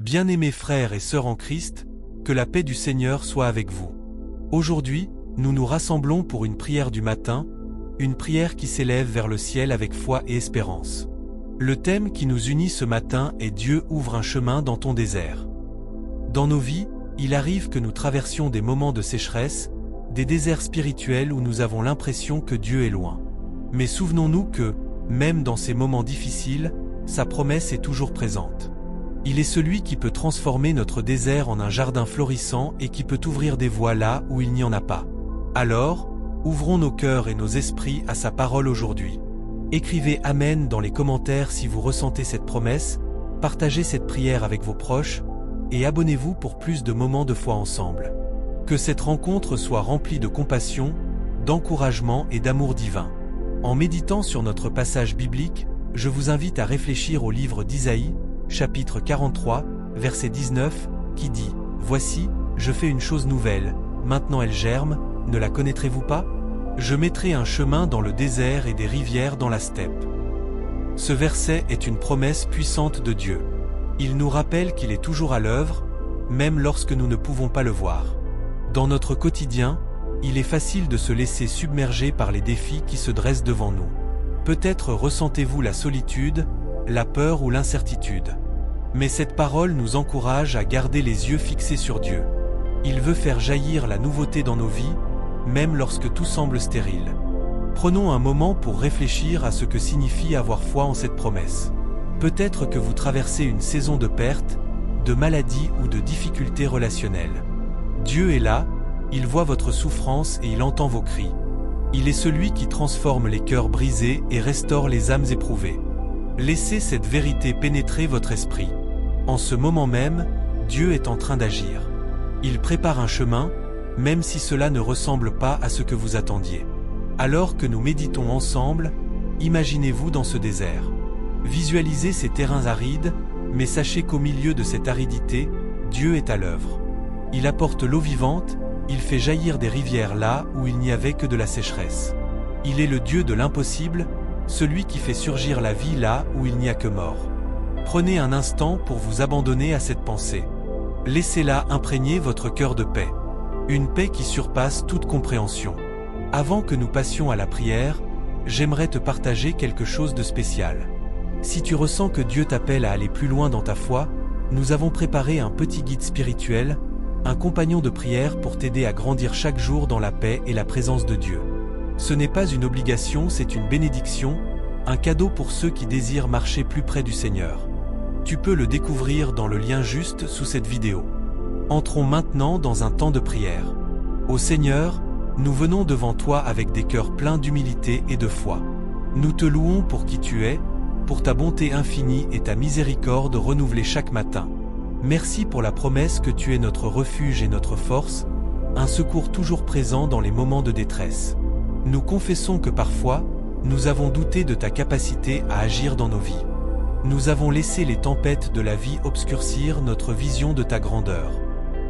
Bien-aimés frères et sœurs en Christ, que la paix du Seigneur soit avec vous. Aujourd'hui, nous nous rassemblons pour une prière du matin, une prière qui s'élève vers le ciel avec foi et espérance. Le thème qui nous unit ce matin est Dieu ouvre un chemin dans ton désert. Dans nos vies, il arrive que nous traversions des moments de sécheresse, des déserts spirituels où nous avons l'impression que Dieu est loin. Mais souvenons-nous que, même dans ces moments difficiles, sa promesse est toujours présente. Il est celui qui peut transformer notre désert en un jardin florissant et qui peut ouvrir des voies là où il n'y en a pas. Alors, ouvrons nos cœurs et nos esprits à sa parole aujourd'hui. Écrivez Amen dans les commentaires si vous ressentez cette promesse, partagez cette prière avec vos proches, et abonnez-vous pour plus de moments de foi ensemble. Que cette rencontre soit remplie de compassion, d'encouragement et d'amour divin. En méditant sur notre passage biblique, je vous invite à réfléchir au livre d'Isaïe, chapitre 43, verset 19, qui dit « Voici, je fais une chose nouvelle, maintenant elle germe, ne la connaîtrez-vous pas ? Je mettrai un chemin dans le désert et des rivières dans la steppe. » Ce verset est une promesse puissante de Dieu. Il nous rappelle qu'il est toujours à l'œuvre, même lorsque nous ne pouvons pas le voir. Dans notre quotidien, il est facile de se laisser submerger par les défis qui se dressent devant nous. Peut-être ressentez-vous la solitude, la peur ou l'incertitude. Mais cette parole nous encourage à garder les yeux fixés sur Dieu. Il veut faire jaillir la nouveauté dans nos vies, même lorsque tout semble stérile. Prenons un moment pour réfléchir à ce que signifie avoir foi en cette promesse. Peut-être que vous traversez une saison de perte, de maladie ou de difficultés relationnelles. Dieu est là, il voit votre souffrance et il entend vos cris. Il est celui qui transforme les cœurs brisés et restaure les âmes éprouvées. Laissez cette vérité pénétrer votre esprit. En ce moment même, Dieu est en train d'agir. Il prépare un chemin, même si cela ne ressemble pas à ce que vous attendiez. Alors que nous méditons ensemble, imaginez-vous dans ce désert. Visualisez ces terrains arides, mais sachez qu'au milieu de cette aridité, Dieu est à l'œuvre. Il apporte l'eau vivante, il fait jaillir des rivières là où il n'y avait que de la sécheresse. Il est le Dieu de l'impossible, celui qui fait surgir la vie là où il n'y a que mort. Prenez un instant pour vous abandonner à cette pensée. Laissez-la imprégner votre cœur de paix. Une paix qui surpasse toute compréhension. Avant que nous passions à la prière, j'aimerais te partager quelque chose de spécial. Si tu ressens que Dieu t'appelle à aller plus loin dans ta foi, nous avons préparé un petit guide spirituel, un compagnon de prière pour t'aider à grandir chaque jour dans la paix et la présence de Dieu. Ce n'est pas une obligation, c'est une bénédiction, un cadeau pour ceux qui désirent marcher plus près du Seigneur. Tu peux le découvrir dans le lien juste sous cette vidéo. Entrons maintenant dans un temps de prière. Ô Seigneur, nous venons devant toi avec des cœurs pleins d'humilité et de foi. Nous te louons pour qui tu es, pour ta bonté infinie et ta miséricorde renouvelée chaque matin. Merci pour la promesse que tu es notre refuge et notre force, un secours toujours présent dans les moments de détresse. Nous confessons que parfois, nous avons douté de ta capacité à agir dans nos vies. Nous avons laissé les tempêtes de la vie obscurcir notre vision de ta grandeur.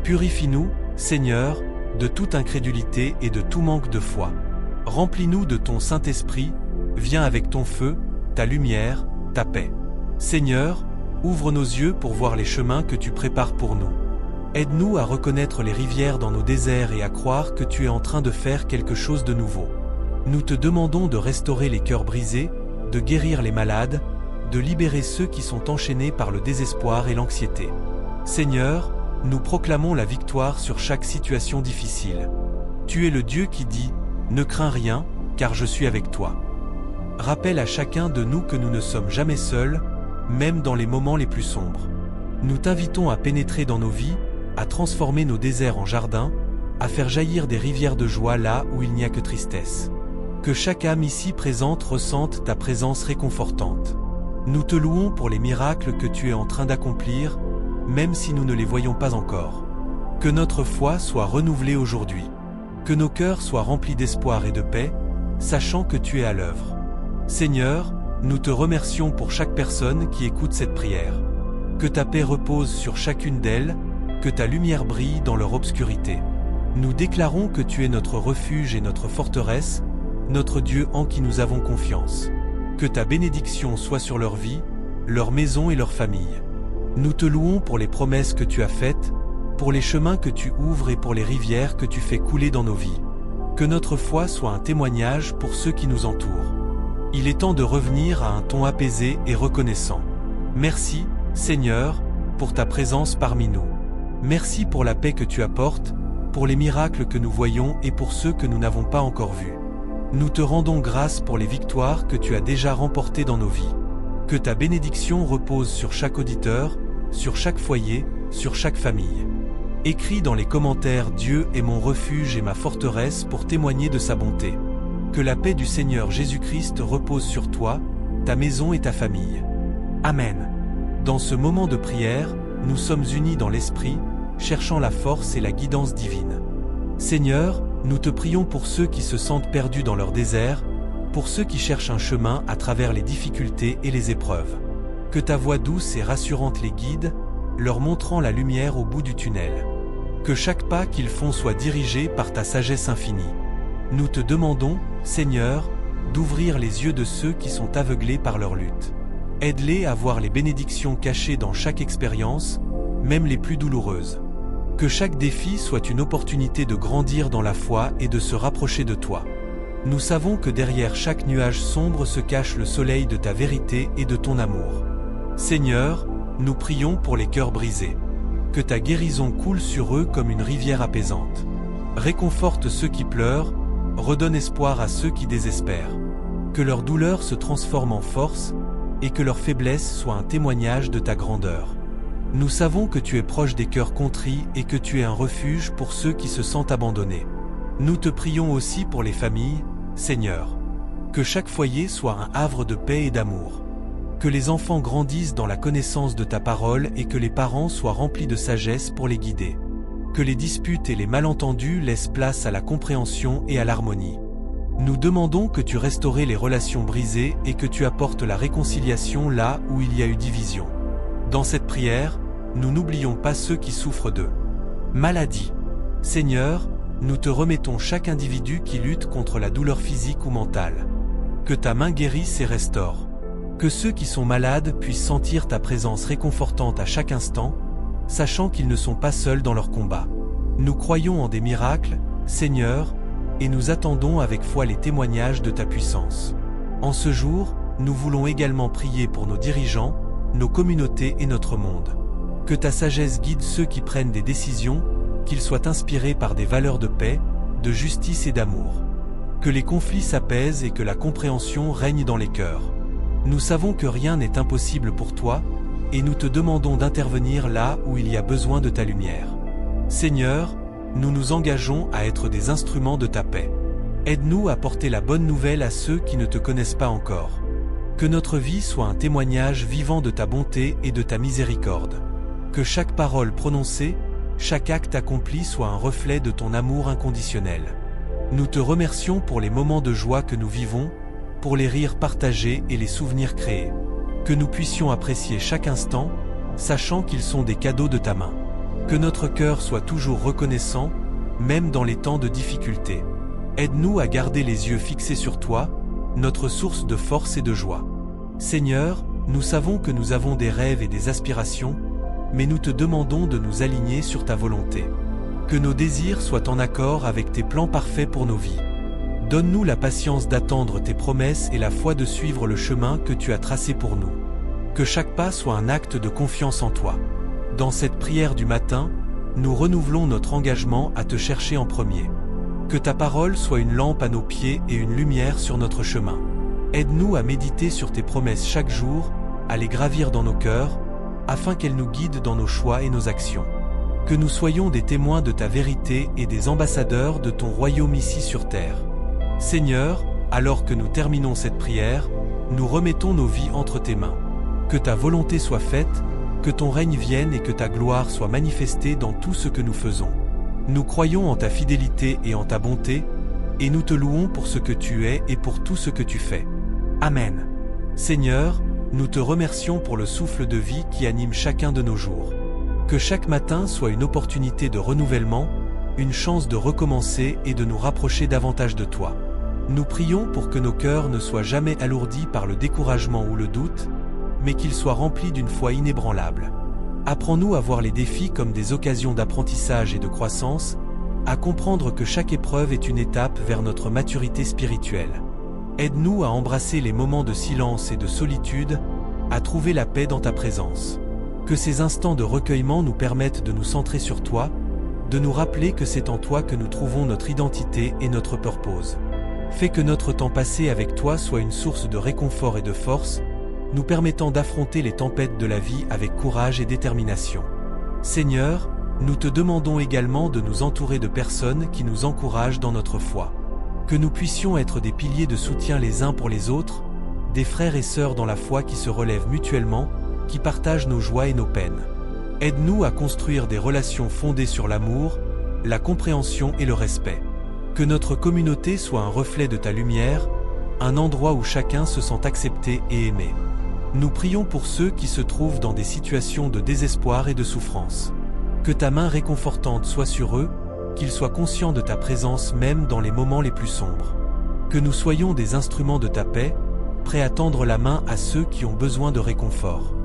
Purifie-nous, Seigneur, de toute incrédulité et de tout manque de foi. Remplis-nous de ton Saint-Esprit, viens avec ton feu, ta lumière, ta paix. Seigneur, ouvre nos yeux pour voir les chemins que tu prépares pour nous. Aide-nous à reconnaître les rivières dans nos déserts et à croire que tu es en train de faire quelque chose de nouveau. Nous te demandons de restaurer les cœurs brisés, de guérir les malades, de libérer ceux qui sont enchaînés par le désespoir et l'anxiété. Seigneur, nous proclamons la victoire sur chaque situation difficile. Tu es le Dieu qui dit « Ne crains rien, car je suis avec toi ». Rappelle à chacun de nous que nous ne sommes jamais seuls, même dans les moments les plus sombres. Nous t'invitons à pénétrer dans nos vies, à transformer nos déserts en jardins, à faire jaillir des rivières de joie là où il n'y a que tristesse. Que chaque âme ici présente ressente ta présence réconfortante. Nous te louons pour les miracles que tu es en train d'accomplir, même si nous ne les voyons pas encore. Que notre foi soit renouvelée aujourd'hui. Que nos cœurs soient remplis d'espoir et de paix, sachant que tu es à l'œuvre. Seigneur, nous te remercions pour chaque personne qui écoute cette prière. Que ta paix repose sur chacune d'elles, que ta lumière brille dans leur obscurité. Nous déclarons que tu es notre refuge et notre forteresse, notre Dieu en qui nous avons confiance. Que ta bénédiction soit sur leur vie, leur maison et leur famille. Nous te louons pour les promesses que tu as faites, pour les chemins que tu ouvres et pour les rivières que tu fais couler dans nos vies. Que notre foi soit un témoignage pour ceux qui nous entourent. Il est temps de revenir à un ton apaisé et reconnaissant. Merci, Seigneur, pour ta présence parmi nous. Merci pour la paix que tu apportes, pour les miracles que nous voyons et pour ceux que nous n'avons pas encore vus. Nous te rendons grâce pour les victoires que tu as déjà remportées dans nos vies. Que ta bénédiction repose sur chaque auditeur, sur chaque foyer, sur chaque famille. Écris dans les commentaires « Dieu est mon refuge et ma forteresse » pour témoigner de sa bonté. Que la paix du Seigneur Jésus-Christ repose sur toi, ta maison et ta famille. Amen. Dans ce moment de prière, nous sommes unis dans l'Esprit, cherchant la force et la guidance divine. Seigneur, nous te prions pour ceux qui se sentent perdus dans leur désert, pour ceux qui cherchent un chemin à travers les difficultés et les épreuves. Que ta voix douce et rassurante les guide, leur montrant la lumière au bout du tunnel. Que chaque pas qu'ils font soit dirigé par ta sagesse infinie. Nous te demandons, Seigneur, d'ouvrir les yeux de ceux qui sont aveuglés par leur lutte. Aide-les à voir les bénédictions cachées dans chaque expérience, même les plus douloureuses. Que chaque défi soit une opportunité de grandir dans la foi et de se rapprocher de toi. Nous savons que derrière chaque nuage sombre se cache le soleil de ta vérité et de ton amour. Seigneur, nous prions pour les cœurs brisés. Que ta guérison coule sur eux comme une rivière apaisante. Réconforte ceux qui pleurent, redonne espoir à ceux qui désespèrent. Que leur douleur se transforme en force, et que leur faiblesse soit un témoignage de ta grandeur. Nous savons que tu es proche des cœurs contrits et que tu es un refuge pour ceux qui se sentent abandonnés. Nous te prions aussi pour les familles, Seigneur. Que chaque foyer soit un havre de paix et d'amour. Que les enfants grandissent dans la connaissance de ta parole et que les parents soient remplis de sagesse pour les guider. Que les disputes et les malentendus laissent place à la compréhension et à l'harmonie. Nous demandons que tu restaures les relations brisées et que tu apportes la réconciliation là où il y a eu division. Dans cette prière, nous n'oublions pas ceux qui souffrent de maladie. Seigneur, nous te remettons chaque individu qui lutte contre la douleur physique ou mentale. Que ta main guérisse et restaure. Que ceux qui sont malades puissent sentir ta présence réconfortante à chaque instant, sachant qu'ils ne sont pas seuls dans leur combat. Nous croyons en des miracles, Seigneur, et nous attendons avec foi les témoignages de ta puissance. En ce jour, nous voulons également prier pour nos dirigeants, nos communautés et notre monde. Que ta sagesse guide ceux qui prennent des décisions, qu'ils soient inspirés par des valeurs de paix, de justice et d'amour. Que les conflits s'apaisent et que la compréhension règne dans les cœurs. Nous savons que rien n'est impossible pour toi, et nous te demandons d'intervenir là où il y a besoin de ta lumière. Seigneur, nous nous engageons à être des instruments de ta paix. Aide-nous à porter la bonne nouvelle à ceux qui ne te connaissent pas encore. Que notre vie soit un témoignage vivant de ta bonté et de ta miséricorde. Que chaque parole prononcée, chaque acte accompli soit un reflet de ton amour inconditionnel. Nous te remercions pour les moments de joie que nous vivons, pour les rires partagés et les souvenirs créés. Que nous puissions apprécier chaque instant, sachant qu'ils sont des cadeaux de ta main. Que notre cœur soit toujours reconnaissant, même dans les temps de difficulté. Aide-nous à garder les yeux fixés sur toi, notre source de force et de joie. Seigneur, nous savons que nous avons des rêves et des aspirations, mais nous te demandons de nous aligner sur ta volonté. Que nos désirs soient en accord avec tes plans parfaits pour nos vies. Donne-nous la patience d'attendre tes promesses et la foi de suivre le chemin que tu as tracé pour nous. Que chaque pas soit un acte de confiance en toi. Dans cette prière du matin, nous renouvelons notre engagement à te chercher en premier. Que ta parole soit une lampe à nos pieds et une lumière sur notre chemin. Aide-nous à méditer sur tes promesses chaque jour, à les gravir dans nos cœurs, afin qu'elles nous guident dans nos choix et nos actions. Que nous soyons des témoins de ta vérité et des ambassadeurs de ton royaume ici sur terre. Seigneur, alors que nous terminons cette prière, nous remettons nos vies entre tes mains. Que ta volonté soit faite, que ton règne vienne et que ta gloire soit manifestée dans tout ce que nous faisons. Nous croyons en ta fidélité et en ta bonté, et nous te louons pour ce que tu es et pour tout ce que tu fais. Amen. Seigneur, nous te remercions pour le souffle de vie qui anime chacun de nos jours. Que chaque matin soit une opportunité de renouvellement, une chance de recommencer et de nous rapprocher davantage de toi. Nous prions pour que nos cœurs ne soient jamais alourdis par le découragement ou le doute, mais qu'ils soient remplis d'une foi inébranlable. Apprends-nous à voir les défis comme des occasions d'apprentissage et de croissance, à comprendre que chaque épreuve est une étape vers notre maturité spirituelle. Aide-nous à embrasser les moments de silence et de solitude, à trouver la paix dans ta présence. Que ces instants de recueillement nous permettent de nous centrer sur toi, de nous rappeler que c'est en toi que nous trouvons notre identité et notre purpose. Fais que notre temps passé avec toi soit une source de réconfort et de force, nous permettant d'affronter les tempêtes de la vie avec courage et détermination. Seigneur, nous te demandons également de nous entourer de personnes qui nous encouragent dans notre foi. Que nous puissions être des piliers de soutien les uns pour les autres, des frères et sœurs dans la foi qui se relèvent mutuellement, qui partagent nos joies et nos peines. Aide-nous à construire des relations fondées sur l'amour, la compréhension et le respect. Que notre communauté soit un reflet de ta lumière, un endroit où chacun se sent accepté et aimé. Nous prions pour ceux qui se trouvent dans des situations de désespoir et de souffrance. Que ta main réconfortante soit sur eux, qu'ils soient conscients de ta présence même dans les moments les plus sombres. Que nous soyons des instruments de ta paix, prêts à tendre la main à ceux qui ont besoin de réconfort.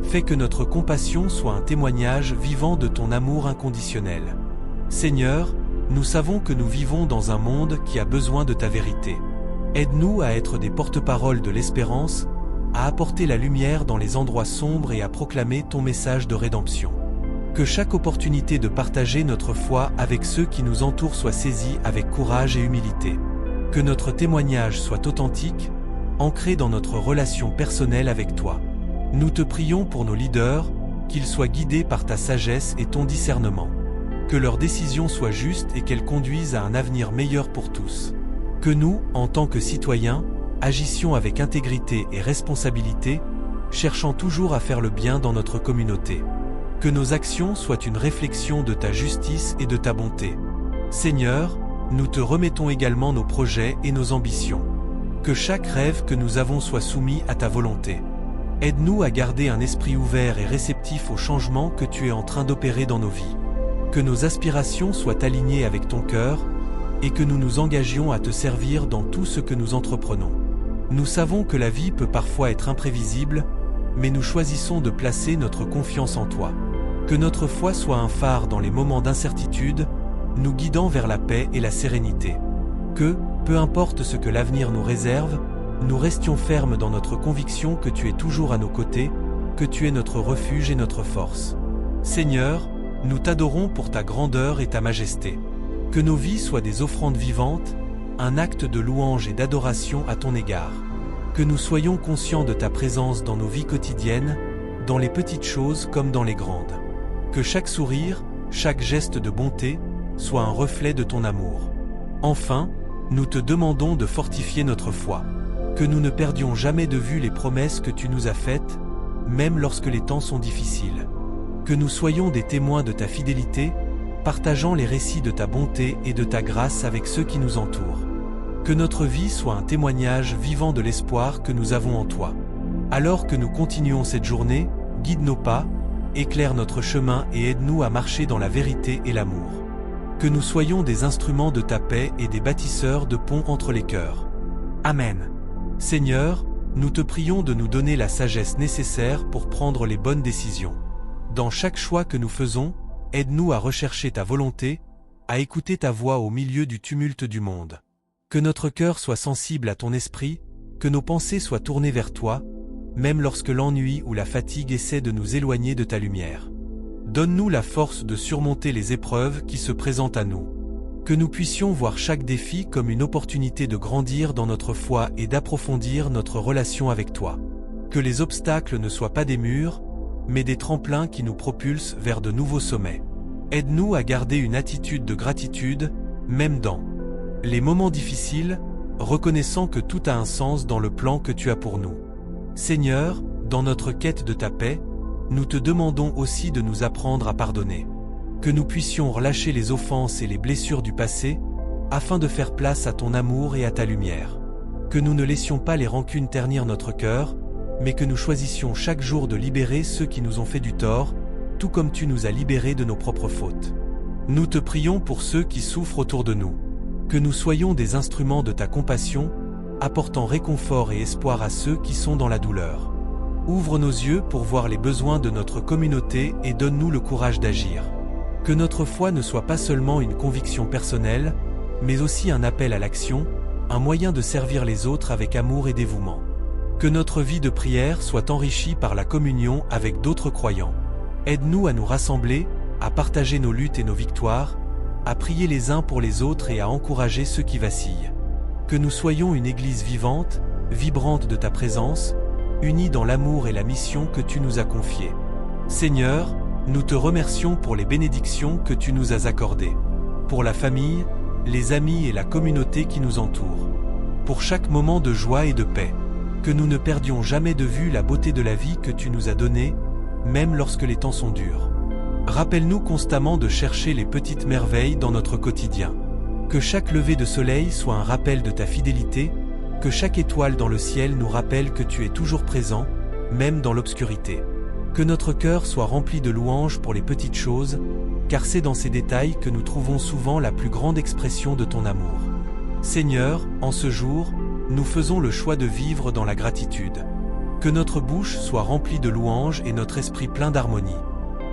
Fais que notre compassion soit un témoignage vivant de ton amour inconditionnel. Seigneur, nous savons que nous vivons dans un monde qui a besoin de ta vérité. Aide-nous à être des porte-paroles de l'espérance, à apporter la lumière dans les endroits sombres et à proclamer ton message de rédemption. Que chaque opportunité de partager notre foi avec ceux qui nous entourent soit saisie avec courage et humilité. Que notre témoignage soit authentique, ancré dans notre relation personnelle avec toi. Nous te prions pour nos leaders, qu'ils soient guidés par ta sagesse et ton discernement. Que leurs décisions soient justes et qu'elles conduisent à un avenir meilleur pour tous. Que nous, en tant que citoyens, agissions avec intégrité et responsabilité, cherchant toujours à faire le bien dans notre communauté. Que nos actions soient une réflexion de ta justice et de ta bonté. Seigneur, nous te remettons également nos projets et nos ambitions. Que chaque rêve que nous avons soit soumis à ta volonté. Aide-nous à garder un esprit ouvert et réceptif aux changements que tu es en train d'opérer dans nos vies. Que nos aspirations soient alignées avec ton cœur, et que nous nous engagions à te servir dans tout ce que nous entreprenons. Nous savons que la vie peut parfois être imprévisible, mais nous choisissons de placer notre confiance en toi. Que notre foi soit un phare dans les moments d'incertitude, nous guidant vers la paix et la sérénité. Que, peu importe ce que l'avenir nous réserve, nous restions fermes dans notre conviction que tu es toujours à nos côtés, que tu es notre refuge et notre force. Seigneur, nous t'adorons pour ta grandeur et ta majesté. Que nos vies soient des offrandes vivantes, un acte de louange et d'adoration à ton égard. Que nous soyons conscients de ta présence dans nos vies quotidiennes, dans les petites choses comme dans les grandes. Que chaque sourire, chaque geste de bonté, soit un reflet de ton amour. Enfin, nous te demandons de fortifier notre foi. Que nous ne perdions jamais de vue les promesses que tu nous as faites, même lorsque les temps sont difficiles. Que nous soyons des témoins de ta fidélité, partageant les récits de ta bonté et de ta grâce avec ceux qui nous entourent. Que notre vie soit un témoignage vivant de l'espoir que nous avons en toi. Alors que nous continuons cette journée, guide nos pas, éclaire notre chemin et aide-nous à marcher dans la vérité et l'amour. Que nous soyons des instruments de ta paix et des bâtisseurs de ponts entre les cœurs. Amen. Seigneur, nous te prions de nous donner la sagesse nécessaire pour prendre les bonnes décisions. Dans chaque choix que nous faisons, aide-nous à rechercher ta volonté, à écouter ta voix au milieu du tumulte du monde. Que notre cœur soit sensible à ton esprit, que nos pensées soient tournées vers toi, même lorsque l'ennui ou la fatigue essaient de nous éloigner de ta lumière. Donne-nous la force de surmonter les épreuves qui se présentent à nous. Que nous puissions voir chaque défi comme une opportunité de grandir dans notre foi et d'approfondir notre relation avec toi. Que les obstacles ne soient pas des murs, mais des tremplins qui nous propulsent vers de nouveaux sommets. Aide-nous à garder une attitude de gratitude, même dans les moments difficiles, reconnaissant que tout a un sens dans le plan que tu as pour nous. Seigneur, dans notre quête de ta paix, nous te demandons aussi de nous apprendre à pardonner. Que nous puissions relâcher les offenses et les blessures du passé, afin de faire place à ton amour et à ta lumière. Que nous ne laissions pas les rancunes ternir notre cœur, mais que nous choisissions chaque jour de libérer ceux qui nous ont fait du tort, tout comme tu nous as libérés de nos propres fautes. Nous te prions pour ceux qui souffrent autour de nous. Que nous soyons des instruments de ta compassion, apportant réconfort et espoir à ceux qui sont dans la douleur. Ouvre nos yeux pour voir les besoins de notre communauté et donne-nous le courage d'agir. Que notre foi ne soit pas seulement une conviction personnelle, mais aussi un appel à l'action, un moyen de servir les autres avec amour et dévouement. Que notre vie de prière soit enrichie par la communion avec d'autres croyants. Aide-nous à nous rassembler, à partager nos luttes et nos victoires, à prier les uns pour les autres et à encourager ceux qui vacillent. Que nous soyons une Église vivante, vibrante de ta présence, unie dans l'amour et la mission que tu nous as confiée. Seigneur, nous te remercions pour les bénédictions que tu nous as accordées, pour la famille, les amis et la communauté qui nous entourent, pour chaque moment de joie et de paix. Que nous ne perdions jamais de vue la beauté de la vie que tu nous as donnée, même lorsque les temps sont durs. Rappelle-nous constamment de chercher les petites merveilles dans notre quotidien. Que chaque lever de soleil soit un rappel de ta fidélité, que chaque étoile dans le ciel nous rappelle que tu es toujours présent, même dans l'obscurité. Que notre cœur soit rempli de louanges pour les petites choses, car c'est dans ces détails que nous trouvons souvent la plus grande expression de ton amour. Seigneur, en ce jour, nous faisons le choix de vivre dans la gratitude. Que notre bouche soit remplie de louanges et notre esprit plein d'harmonie.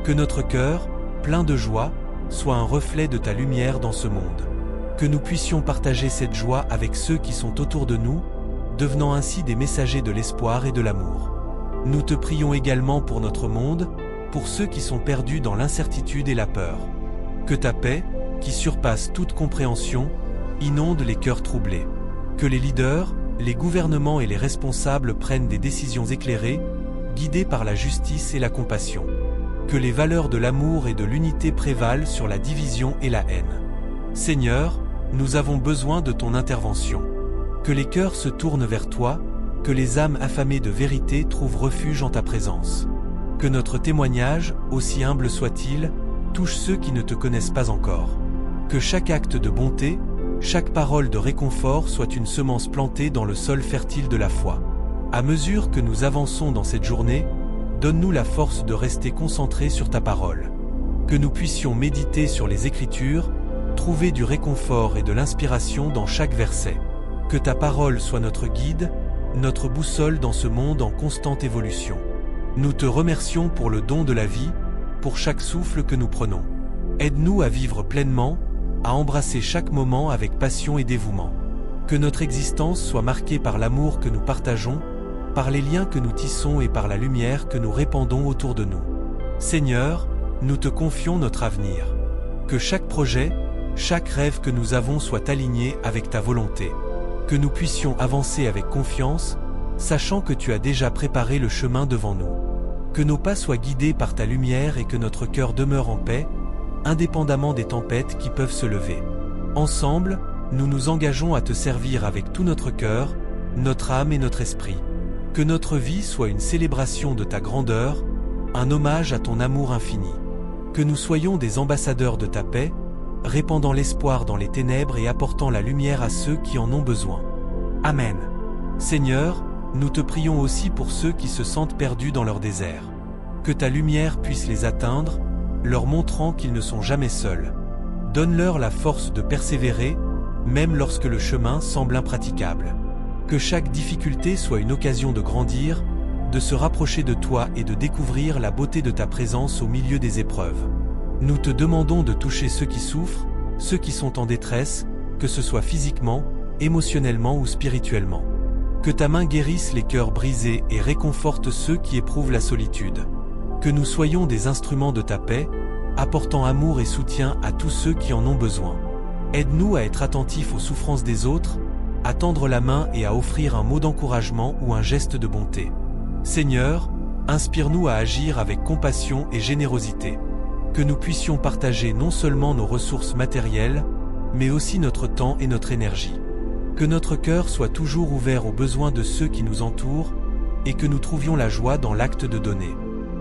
Que notre cœur, plein de joie, soit un reflet de ta lumière dans ce monde. Que nous puissions partager cette joie avec ceux qui sont autour de nous, devenant ainsi des messagers de l'espoir et de l'amour. Nous te prions également pour notre monde, pour ceux qui sont perdus dans l'incertitude et la peur. Que ta paix, qui surpasse toute compréhension, inonde les cœurs troublés. Que les leaders, les gouvernements et les responsables prennent des décisions éclairées, guidées par la justice et la compassion. Que les valeurs de l'amour et de l'unité prévalent sur la division et la haine. Seigneur, nous avons besoin de ton intervention. Que les cœurs se tournent vers toi, que les âmes affamées de vérité trouvent refuge en ta présence. Que notre témoignage, aussi humble soit-il, touche ceux qui ne te connaissent pas encore. Que chaque acte de bonté, chaque parole de réconfort soit une semence plantée dans le sol fertile de la foi. À mesure que nous avançons dans cette journée, donne-nous la force de rester concentrés sur ta parole. Que nous puissions méditer sur les Écritures, trouver du réconfort et de l'inspiration dans chaque verset. Que ta parole soit notre guide, notre boussole dans ce monde en constante évolution. Nous te remercions pour le don de la vie, pour chaque souffle que nous prenons. Aide-nous à vivre pleinement, à embrasser chaque moment avec passion et dévouement. Que notre existence soit marquée par l'amour que nous partageons, par les liens que nous tissons et par la lumière que nous répandons autour de nous. Seigneur, nous te confions notre avenir. Que chaque projet, chaque rêve que nous avons soit aligné avec ta volonté. Que nous puissions avancer avec confiance, sachant que tu as déjà préparé le chemin devant nous. Que nos pas soient guidés par ta lumière et que notre cœur demeure en paix, indépendamment des tempêtes qui peuvent se lever. Ensemble, nous nous engageons à te servir avec tout notre cœur, notre âme et notre esprit. Que notre vie soit une célébration de ta grandeur, un hommage à ton amour infini. Que nous soyons des ambassadeurs de ta paix, répandant l'espoir dans les ténèbres et apportant la lumière à ceux qui en ont besoin. Amen. Seigneur, nous te prions aussi pour ceux qui se sentent perdus dans leur désert. Que ta lumière puisse les atteindre, leur montrant qu'ils ne sont jamais seuls. Donne-leur la force de persévérer, même lorsque le chemin semble impraticable. Que chaque difficulté soit une occasion de grandir, de se rapprocher de toi et de découvrir la beauté de ta présence au milieu des épreuves. Nous te demandons de toucher ceux qui souffrent, ceux qui sont en détresse, que ce soit physiquement, émotionnellement ou spirituellement. Que ta main guérisse les cœurs brisés et réconforte ceux qui éprouvent la solitude. Que nous soyons des instruments de ta paix, apportant amour et soutien à tous ceux qui en ont besoin. Aide-nous à être attentifs aux souffrances des autres, à tendre la main et à offrir un mot d'encouragement ou un geste de bonté. Seigneur, inspire-nous à agir avec compassion et générosité. Que nous puissions partager non seulement nos ressources matérielles, mais aussi notre temps et notre énergie. Que notre cœur soit toujours ouvert aux besoins de ceux qui nous entourent, et que nous trouvions la joie dans l'acte de donner.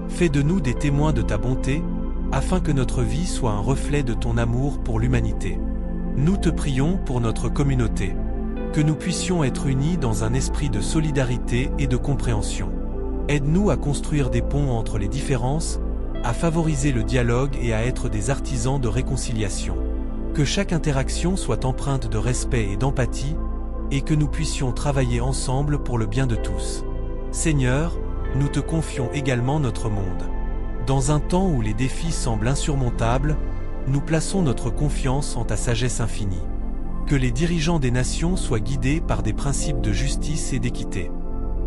Fais de nous des témoins de ta bonté, afin que notre vie soit un reflet de ton amour pour l'humanité. Nous te prions pour notre communauté. Que nous puissions être unis dans un esprit de solidarité et de compréhension. Aide-nous à construire des ponts entre les différences, à favoriser le dialogue et à être des artisans de réconciliation. Que chaque interaction soit empreinte de respect et d'empathie, et que nous puissions travailler ensemble pour le bien de tous. Seigneur, nous te confions également notre monde. Dans un temps où les défis semblent insurmontables, nous plaçons notre confiance en ta sagesse infinie. Que les dirigeants des nations soient guidés par des principes de justice et d'équité.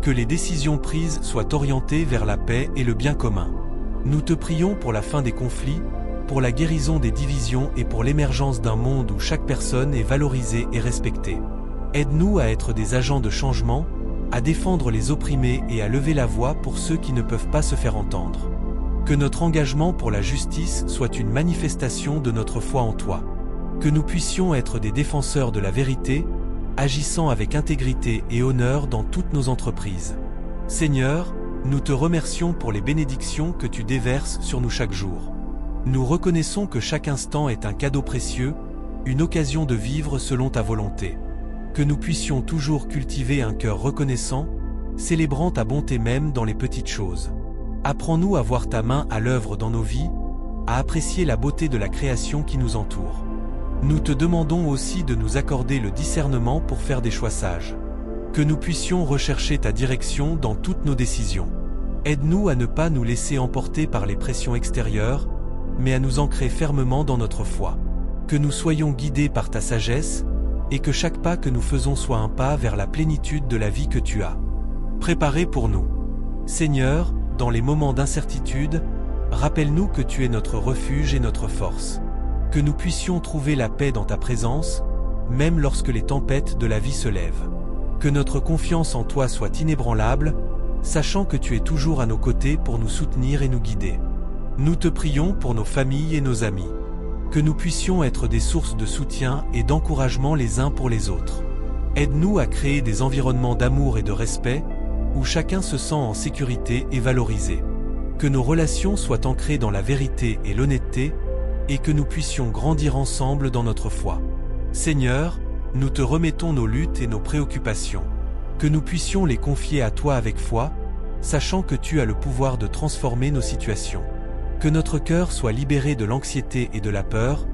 Que les décisions prises soient orientées vers la paix et le bien commun. Nous te prions pour la fin des conflits, pour la guérison des divisions et pour l'émergence d'un monde où chaque personne est valorisée et respectée. Aide-nous à être des agents de changement, à défendre les opprimés et à lever la voix pour ceux qui ne peuvent pas se faire entendre. Que notre engagement pour la justice soit une manifestation de notre foi en toi. Que nous puissions être des défenseurs de la vérité, agissant avec intégrité et honneur dans toutes nos entreprises. Seigneur, nous te remercions pour les bénédictions que tu déverses sur nous chaque jour. Nous reconnaissons que chaque instant est un cadeau précieux, une occasion de vivre selon ta volonté. Que nous puissions toujours cultiver un cœur reconnaissant, célébrant ta bonté même dans les petites choses. Apprends-nous à voir ta main à l'œuvre dans nos vies, à apprécier la beauté de la création qui nous entoure. Nous te demandons aussi de nous accorder le discernement pour faire des choix sages. Que nous puissions rechercher ta direction dans toutes nos décisions. Aide-nous à ne pas nous laisser emporter par les pressions extérieures, mais à nous ancrer fermement dans notre foi. Que nous soyons guidés par ta sagesse, et que chaque pas que nous faisons soit un pas vers la plénitude de la vie que tu as préparée pour nous. Seigneur, dans les moments d'incertitude, rappelle-nous que tu es notre refuge et notre force. Que nous puissions trouver la paix dans ta présence, même lorsque les tempêtes de la vie se lèvent. Que notre confiance en toi soit inébranlable, sachant que tu es toujours à nos côtés pour nous soutenir et nous guider. Nous te prions pour nos familles et nos amis. Que nous puissions être des sources de soutien et d'encouragement les uns pour les autres. Aide-nous à créer des environnements d'amour et de respect, où chacun se sent en sécurité et valorisé. Que nos relations soient ancrées dans la vérité et l'honnêteté, et que nous puissions grandir ensemble dans notre foi. Seigneur, nous te remettons nos luttes et nos préoccupations. Que nous puissions les confier à toi avec foi, sachant que tu as le pouvoir de transformer nos situations. Que notre cœur soit libéré de l'anxiété et de la peur,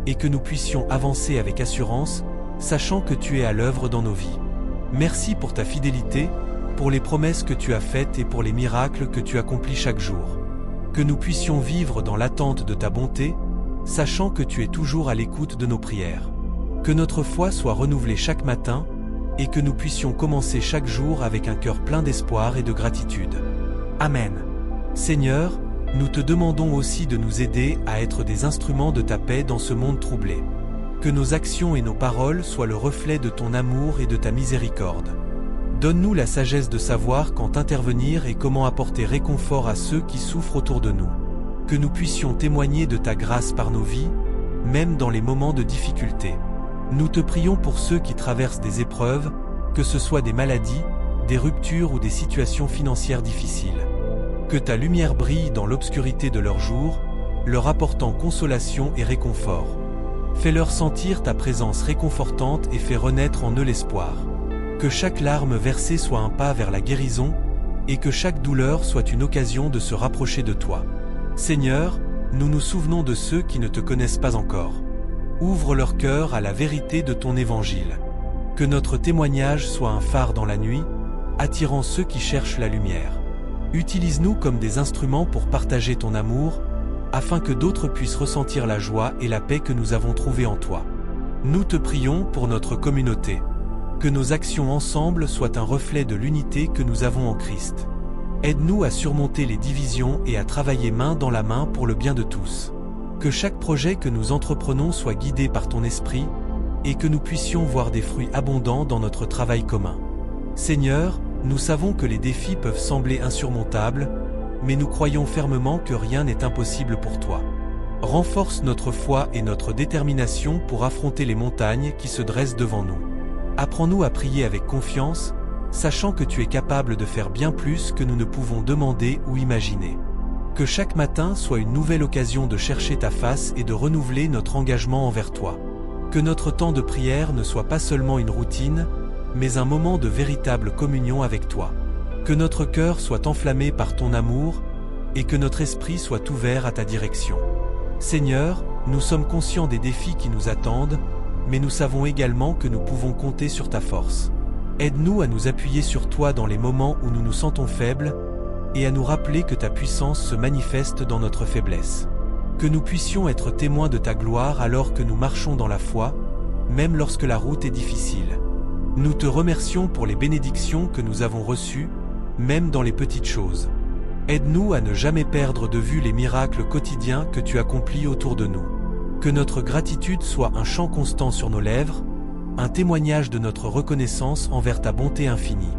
et que nous puissions avancer avec assurance, sachant que tu es à l'œuvre dans nos vies. Merci pour ta fidélité, pour les promesses que tu as faites et pour les miracles que tu accomplis chaque jour. Que nous puissions vivre dans l'attente de ta bonté, sachant que tu es toujours à l'écoute de nos prières. Que notre foi soit renouvelée chaque matin, et que nous puissions commencer chaque jour avec un cœur plein d'espoir et de gratitude. Amen. Seigneur, nous te demandons aussi de nous aider à être des instruments de ta paix dans ce monde troublé. Que nos actions et nos paroles soient le reflet de ton amour et de ta miséricorde. Donne-nous la sagesse de savoir quand intervenir et comment apporter réconfort à ceux qui souffrent autour de nous. Que nous puissions témoigner de ta grâce par nos vies, même dans les moments de difficulté. Nous te prions pour ceux qui traversent des épreuves, que ce soit des maladies, des ruptures ou des situations financières difficiles. Que ta lumière brille dans l'obscurité de leur jour, leur apportant consolation et réconfort. Fais-leur sentir ta présence réconfortante et fais renaître en eux l'espoir. Que chaque larme versée soit un pas vers la guérison, et que chaque douleur soit une occasion de se rapprocher de toi. Seigneur, nous nous souvenons de ceux qui ne te connaissent pas encore. Ouvre leur cœur à la vérité de ton évangile. Que notre témoignage soit un phare dans la nuit, attirant ceux qui cherchent la lumière. Utilise-nous comme des instruments pour partager ton amour, afin que d'autres puissent ressentir la joie et la paix que nous avons trouvée en toi. Nous te prions pour notre communauté. Que nos actions ensemble soient un reflet de l'unité que nous avons en Christ. Aide-nous à surmonter les divisions et à travailler main dans la main pour le bien de tous. Que chaque projet que nous entreprenons soit guidé par ton esprit, et que nous puissions voir des fruits abondants dans notre travail commun. Seigneur, nous savons que les défis peuvent sembler insurmontables, mais nous croyons fermement que rien n'est impossible pour toi. Renforce notre foi et notre détermination pour affronter les montagnes qui se dressent devant nous. Apprends-nous à prier avec confiance, sachant que tu es capable de faire bien plus que nous ne pouvons demander ou imaginer. Que chaque matin soit une nouvelle occasion de chercher ta face et de renouveler notre engagement envers toi. Que notre temps de prière ne soit pas seulement une routine, mais un moment de véritable communion avec toi. Que notre cœur soit enflammé par ton amour, et que notre esprit soit ouvert à ta direction. Seigneur, nous sommes conscients des défis qui nous attendent, mais nous savons également que nous pouvons compter sur ta force. Aide-nous à nous appuyer sur toi dans les moments où nous nous sentons faibles, et à nous rappeler que ta puissance se manifeste dans notre faiblesse. Que nous puissions être témoins de ta gloire alors que nous marchons dans la foi, même lorsque la route est difficile. Nous te remercions pour les bénédictions que nous avons reçues, même dans les petites choses. Aide-nous à ne jamais perdre de vue les miracles quotidiens que tu accomplis autour de nous. Que notre gratitude soit un chant constant sur nos lèvres, un témoignage de notre reconnaissance envers ta bonté infinie.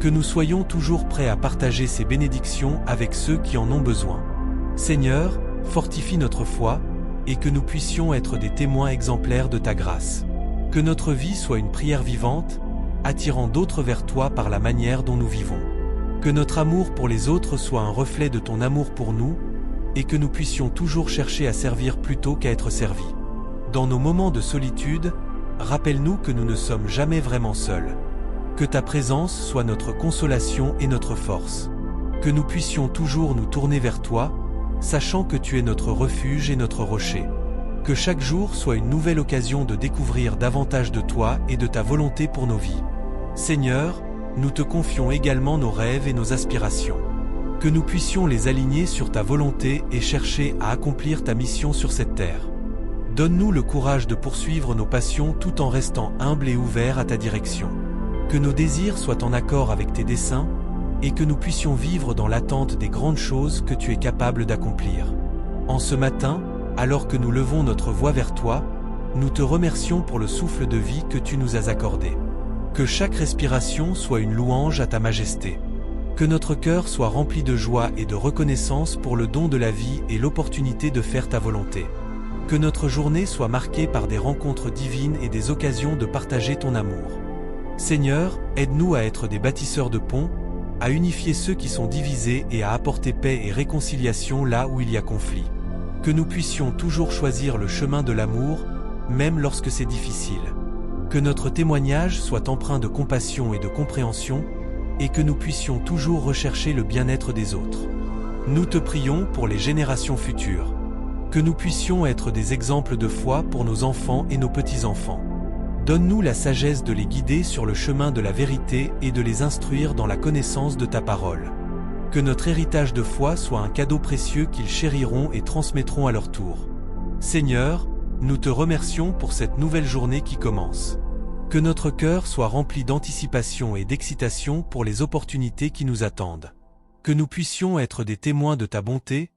Que nous soyons toujours prêts à partager ces bénédictions avec ceux qui en ont besoin. Seigneur, fortifie notre foi, et que nous puissions être des témoins exemplaires de ta grâce. Que notre vie soit une prière vivante, attirant d'autres vers toi par la manière dont nous vivons. Que notre amour pour les autres soit un reflet de ton amour pour nous, et que nous puissions toujours chercher à servir plutôt qu'à être servis. Dans nos moments de solitude, rappelle-nous que nous ne sommes jamais vraiment seuls. Que ta présence soit notre consolation et notre force. Que nous puissions toujours nous tourner vers toi, sachant que tu es notre refuge et notre rocher. Que chaque jour soit une nouvelle occasion de découvrir davantage de toi et de ta volonté pour nos vies. Seigneur, nous te confions également nos rêves et nos aspirations. Que nous puissions les aligner sur ta volonté et chercher à accomplir ta mission sur cette terre. Donne-nous le courage de poursuivre nos passions tout en restant humbles et ouverts à ta direction. Que nos désirs soient en accord avec tes desseins, et que nous puissions vivre dans l'attente des grandes choses que tu es capable d'accomplir. En ce matin, alors que nous levons notre voix vers toi, nous te remercions pour le souffle de vie que tu nous as accordé. Que chaque respiration soit une louange à ta majesté. Que notre cœur soit rempli de joie et de reconnaissance pour le don de la vie et l'opportunité de faire ta volonté. Que notre journée soit marquée par des rencontres divines et des occasions de partager ton amour. Seigneur, aide-nous à être des bâtisseurs de ponts, à unifier ceux qui sont divisés et à apporter paix et réconciliation là où il y a conflit. Que nous puissions toujours choisir le chemin de l'amour, même lorsque c'est difficile. Que notre témoignage soit empreint de compassion et de compréhension, et que nous puissions toujours rechercher le bien-être des autres. Nous te prions pour les générations futures. Que nous puissions être des exemples de foi pour nos enfants et nos petits-enfants. Donne-nous la sagesse de les guider sur le chemin de la vérité et de les instruire dans la connaissance de ta parole. Que notre héritage de foi soit un cadeau précieux qu'ils chériront et transmettront à leur tour. Seigneur, nous te remercions pour cette nouvelle journée qui commence. Que notre cœur soit rempli d'anticipation et d'excitation pour les opportunités qui nous attendent. Que nous puissions être des témoins de ta bonté,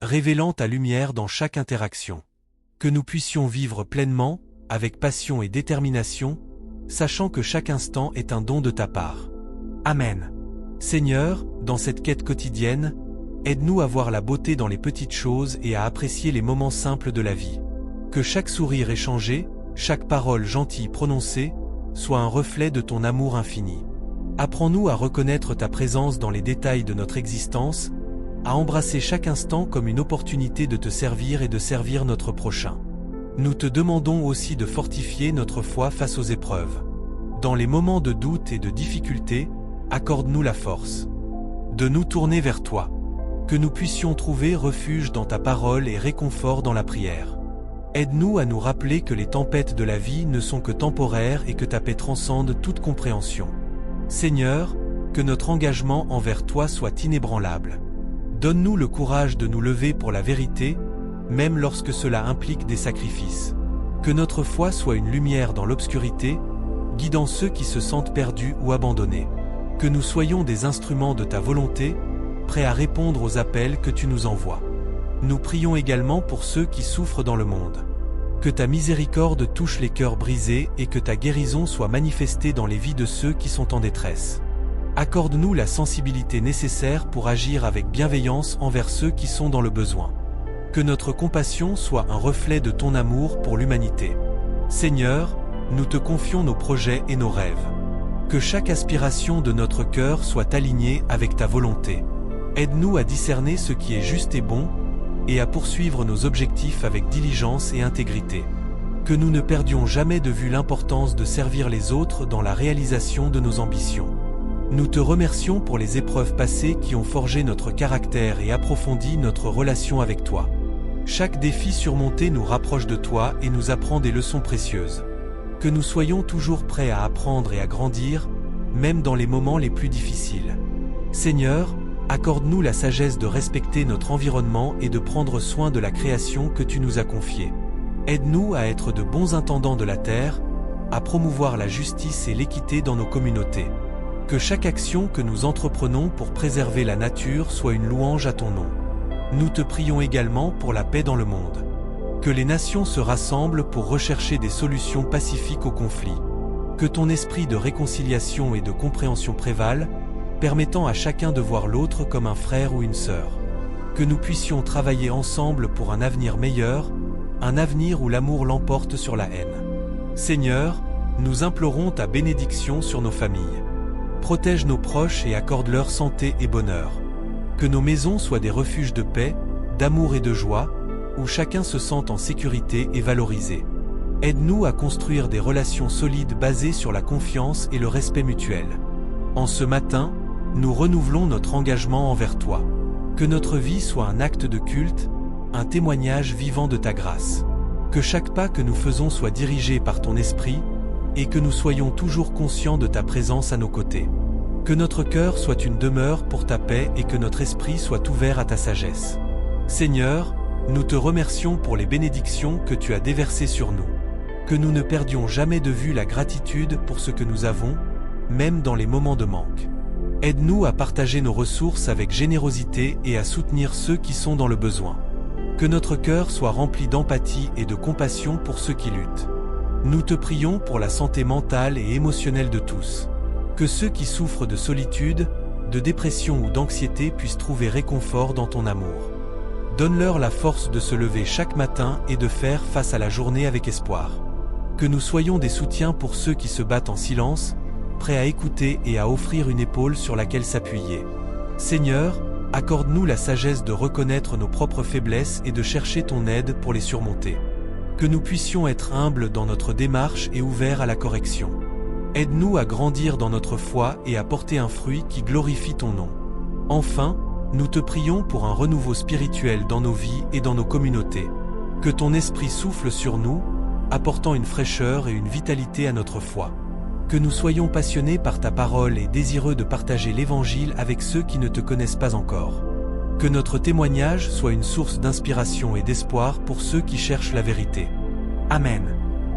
révélant ta lumière dans chaque interaction. Que nous puissions vivre pleinement, avec passion et détermination, sachant que chaque instant est un don de ta part. Amen. Seigneur, dans cette quête quotidienne, aide-nous à voir la beauté dans les petites choses et à apprécier les moments simples de la vie. Que chaque sourire échangé, chaque parole gentille prononcée, soit un reflet de ton amour infini. Apprends-nous à reconnaître ta présence dans les détails de notre existence, à embrasser chaque instant comme une opportunité de te servir et de servir notre prochain. Nous te demandons aussi de fortifier notre foi face aux épreuves. Dans les moments de doute et de difficulté, accorde-nous la force de nous tourner vers toi. Que nous puissions trouver refuge dans ta parole et réconfort dans la prière. Aide-nous à nous rappeler que les tempêtes de la vie ne sont que temporaires et que ta paix transcende toute compréhension. Seigneur, que notre engagement envers toi soit inébranlable. Donne-nous le courage de nous lever pour la vérité, même lorsque cela implique des sacrifices. Que notre foi soit une lumière dans l'obscurité, guidant ceux qui se sentent perdus ou abandonnés. Que nous soyons des instruments de ta volonté, prêts à répondre aux appels que tu nous envoies. Nous prions également pour ceux qui souffrent dans le monde. Que ta miséricorde touche les cœurs brisés et que ta guérison soit manifestée dans les vies de ceux qui sont en détresse. Accorde-nous la sensibilité nécessaire pour agir avec bienveillance envers ceux qui sont dans le besoin. Que notre compassion soit un reflet de ton amour pour l'humanité. Seigneur, nous te confions nos projets et nos rêves. Que chaque aspiration de notre cœur soit alignée avec ta volonté. Aide-nous à discerner ce qui est juste et bon, et à poursuivre nos objectifs avec diligence et intégrité. Que nous ne perdions jamais de vue l'importance de servir les autres dans la réalisation de nos ambitions. Nous te remercions pour les épreuves passées qui ont forgé notre caractère et approfondi notre relation avec toi. Chaque défi surmonté nous rapproche de toi et nous apprend des leçons précieuses. Que nous soyons toujours prêts à apprendre et à grandir, même dans les moments les plus difficiles. Seigneur, Accorde-nous la sagesse de respecter notre environnement et de prendre soin de la création que tu nous as confiée. Aide-nous à être de bons intendants de la terre, à promouvoir la justice et l'équité dans nos communautés. Que chaque action que nous entreprenons pour préserver la nature soit une louange à ton nom. Nous te prions également pour la paix dans le monde. Que les nations se rassemblent pour rechercher des solutions pacifiques aux conflits. Que ton esprit de réconciliation et de compréhension prévale, permettant à chacun de voir l'autre comme un frère ou une sœur. Que nous puissions travailler ensemble pour un avenir meilleur, un avenir où l'amour l'emporte sur la haine. Seigneur, nous implorons ta bénédiction sur nos familles. Protège nos proches et accorde-leur santé et bonheur. Que nos maisons soient des refuges de paix, d'amour et de joie, où chacun se sente en sécurité et valorisé. Aide-nous à construire des relations solides basées sur la confiance et le respect mutuel. En ce matin, nous renouvelons notre engagement envers toi. Que notre vie soit un acte de culte, un témoignage vivant de ta grâce. Que chaque pas que nous faisons soit dirigé par ton esprit, et que nous soyons toujours conscients de ta présence à nos côtés. Que notre cœur soit une demeure pour ta paix et que notre esprit soit ouvert à ta sagesse. Seigneur, nous te remercions pour les bénédictions que tu as déversées sur nous. Que nous ne perdions jamais de vue la gratitude pour ce que nous avons, même dans les moments de manque. Aide-nous à partager nos ressources avec générosité et à soutenir ceux qui sont dans le besoin. Que notre cœur soit rempli d'empathie et de compassion pour ceux qui luttent. Nous te prions pour la santé mentale et émotionnelle de tous. Que ceux qui souffrent de solitude, de dépression ou d'anxiété puissent trouver réconfort dans ton amour. Donne-leur la force de se lever chaque matin et de faire face à la journée avec espoir. Que nous soyons des soutiens pour ceux qui se battent en silence, prêts à écouter et à offrir une épaule sur laquelle s'appuyer. Seigneur, accorde-nous la sagesse de reconnaître nos propres faiblesses et de chercher ton aide pour les surmonter. Que nous puissions être humbles dans notre démarche et ouverts à la correction. Aide-nous à grandir dans notre foi et à porter un fruit qui glorifie ton nom. Enfin, nous te prions pour un renouveau spirituel dans nos vies et dans nos communautés. Que ton esprit souffle sur nous, apportant une fraîcheur et une vitalité à notre foi. Que nous soyons passionnés par ta parole et désireux de partager l'Évangile avec ceux qui ne te connaissent pas encore. Que notre témoignage soit une source d'inspiration et d'espoir pour ceux qui cherchent la vérité. Amen.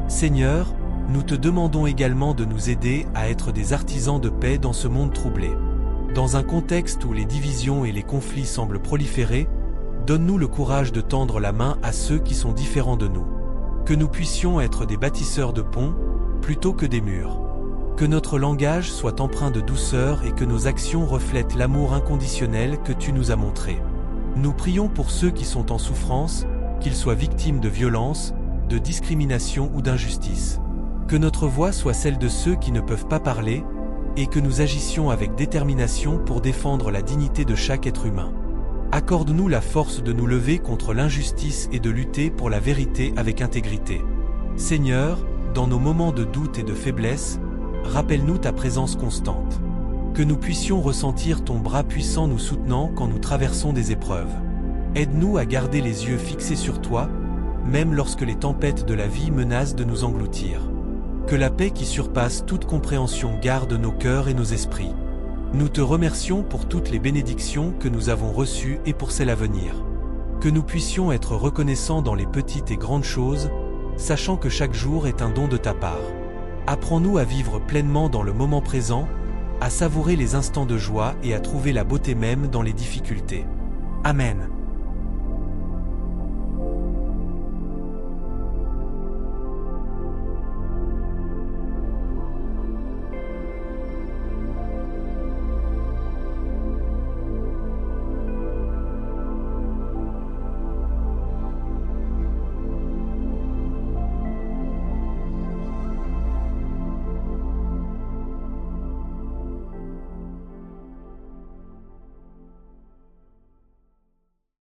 Seigneur, nous te demandons également de nous aider à être des artisans de paix dans ce monde troublé. Dans un contexte où les divisions et les conflits semblent proliférer, donne-nous le courage de tendre la main à ceux qui sont différents de nous. Que nous puissions être des bâtisseurs de ponts, plutôt que des murs. Que notre langage soit empreint de douceur et que nos actions reflètent l'amour inconditionnel que tu nous as montré. Nous prions pour ceux qui sont en souffrance, qu'ils soient victimes de violences, de discrimination ou d'injustice. Que notre voix soit celle de ceux qui ne peuvent pas parler, et que nous agissions avec détermination pour défendre la dignité de chaque être humain. Accorde-nous la force de nous lever contre l'injustice et de lutter pour la vérité avec intégrité. Seigneur, dans nos moments de doute et de faiblesse, rappelle-nous ta présence constante. Que nous puissions ressentir ton bras puissant nous soutenant quand nous traversons des épreuves. Aide-nous à garder les yeux fixés sur toi, même lorsque les tempêtes de la vie menacent de nous engloutir. Que la paix qui surpasse toute compréhension garde nos cœurs et nos esprits. Nous te remercions pour toutes les bénédictions que nous avons reçues et pour celles à venir. Que nous puissions être reconnaissants dans les petites et grandes choses, sachant que chaque jour est un don de ta part. Apprends-nous à vivre pleinement dans le moment présent, à savourer les instants de joie et à trouver la beauté même dans les difficultés. Amen.